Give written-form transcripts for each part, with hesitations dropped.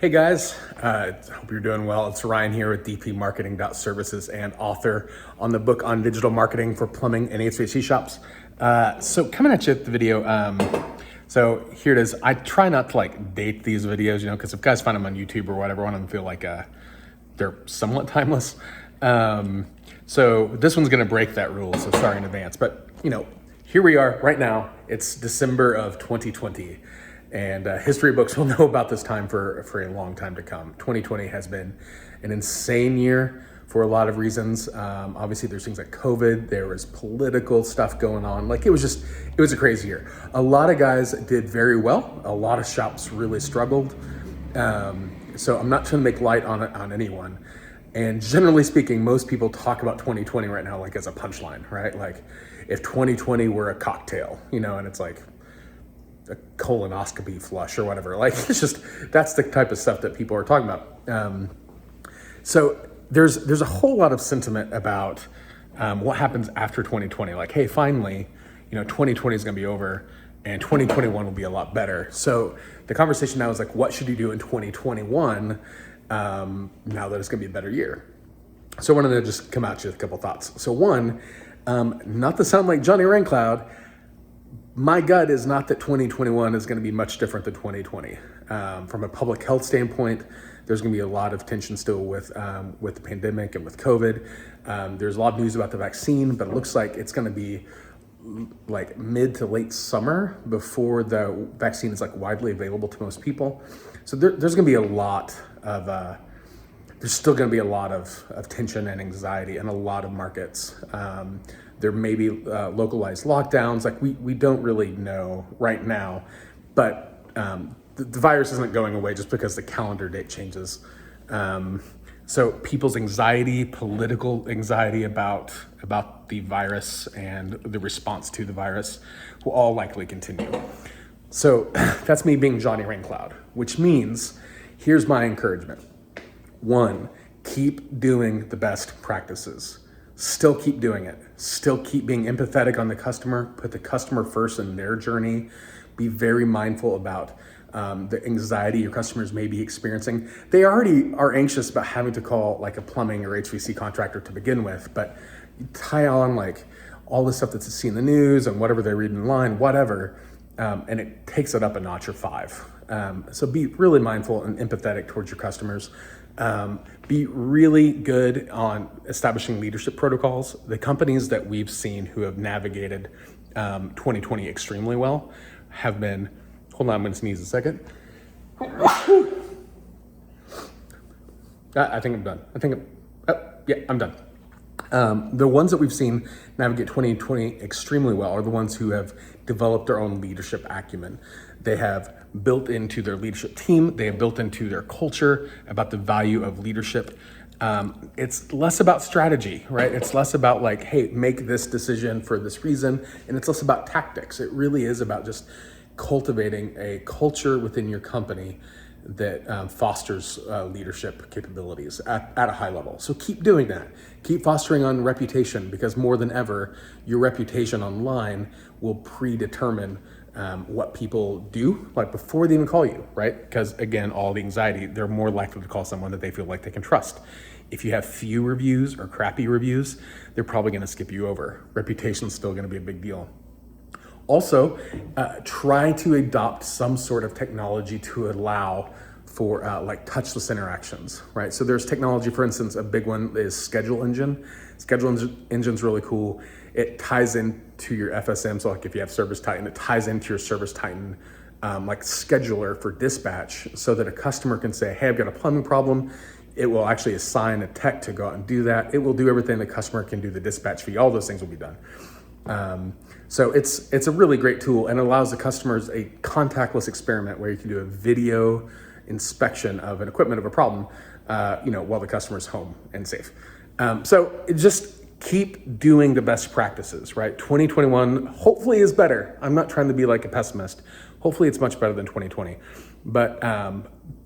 Hey guys, hope you're doing well. It's Ryan here with DP Marketing.Services and author on the book on digital marketing for plumbing and HVAC shops. So coming at you with the video. So here it is. I try not to date these videos, because if guys find them on YouTube or whatever, I want them to feel like they're somewhat timeless. So this one's gonna break that rule, so sorry in advance. But here we are right now. It's December of 2020. And history books will know about this time for a long time to come. 2020 has been an insane year for a lot of reasons. Obviously, there's things like COVID. There was political stuff going on. It was a crazy year. A lot of guys did very well. A lot of shops really struggled. So I'm not trying to make light on anyone. And generally speaking, most people talk about 2020 right now as a punchline, right? If 2020 were a cocktail, and it's like a colonoscopy flush or whatever. It's just, that's the type of stuff that people are talking about. So there's a whole lot of sentiment about what happens after 2020. Hey, finally, 2020 is going to be over and 2021 will be a lot better. So the conversation now is what should you do in 2021 now that it's going to be a better year? So I wanted to just come at you with a couple thoughts. So one, not to sound like Johnny Raincloud, my gut is not that 2021 is going to be much different than 2020. From a public health standpoint, there's going to be a lot of tension still with the pandemic and with COVID. There's a lot of news about the vaccine, but it looks like it's going to be mid to late summer before the vaccine is widely available to most people. So there's going to be a lot of there's still going to be a lot of tension and anxiety in a lot of markets. There may be localized lockdowns. We don't really know right now, but the virus isn't going away just because the calendar date changes. So people's anxiety, political anxiety about the virus and the response to the virus will all likely continue. So that's me being Johnny Raincloud, which means here's my encouragement. One, keep doing the best practices. Still keep doing it. Still keep being empathetic on the customer. Put the customer first in their journey. Be very mindful about the anxiety your customers may be experiencing. They already are anxious about having to call a plumbing or HVAC contractor to begin with, but you tie on all the stuff that's seen in the news and whatever they read in line, whatever, and it takes it up a notch or five. So be really mindful and empathetic towards your customers. Be really good on establishing leadership protocols. The companies that we've seen who have navigated 2020 extremely well have been, hold on, I'm gonna sneeze a second. I think I'm done. I'm done. The ones that we've seen navigate 2020 extremely well are the ones who have developed their own leadership acumen. They have built into their leadership team, they have built into their culture about the value of leadership. It's less about strategy, right? It's less about hey, make this decision for this reason. And it's less about tactics. It really is about just cultivating a culture within your company that fosters leadership capabilities at a high level. So keep doing that. Keep fostering on reputation, because more than ever, your reputation online will predetermine what people do before they even call you, right? Because again, all the anxiety, they're more likely to call someone that they feel like they can trust. If you have few reviews or crappy reviews, they're probably going to skip you over. Reputation's still going to be a big deal. Also, try to adopt some sort of technology to allow for touchless interactions, right? So there's technology, for instance, a big one is Schedule Engine. Engine's really cool. It ties into your FSM. So if you have Service Titan, it ties into your Service Titan scheduler for dispatch, so that a customer can say, hey, I've got a plumbing problem. It will actually assign a tech to go out and do that. It will do everything. The customer can do the dispatch fee. All those things will be done. So it's a really great tool, and it allows the customers a contactless experiment where you can do a video inspection of an equipment of a problem, while the customer's home and safe. So just keep doing the best practices, right? 2021 hopefully is better. I'm not trying to be a pessimist. Hopefully it's much better than 2020, but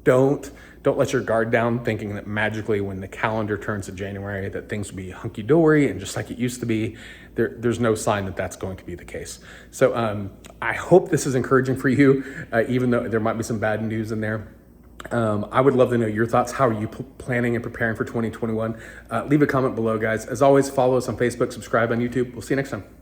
don't let your guard down thinking that magically when the calendar turns to January that things will be hunky-dory and just like it used to be. There's no sign that that's going to be the case. So I hope this is encouraging for you, even though there might be some bad news in there. I would love to know your thoughts. How are you planning and preparing for 2021? Leave a comment below, guys. As always, follow us on Facebook, subscribe on YouTube. We'll see you next time.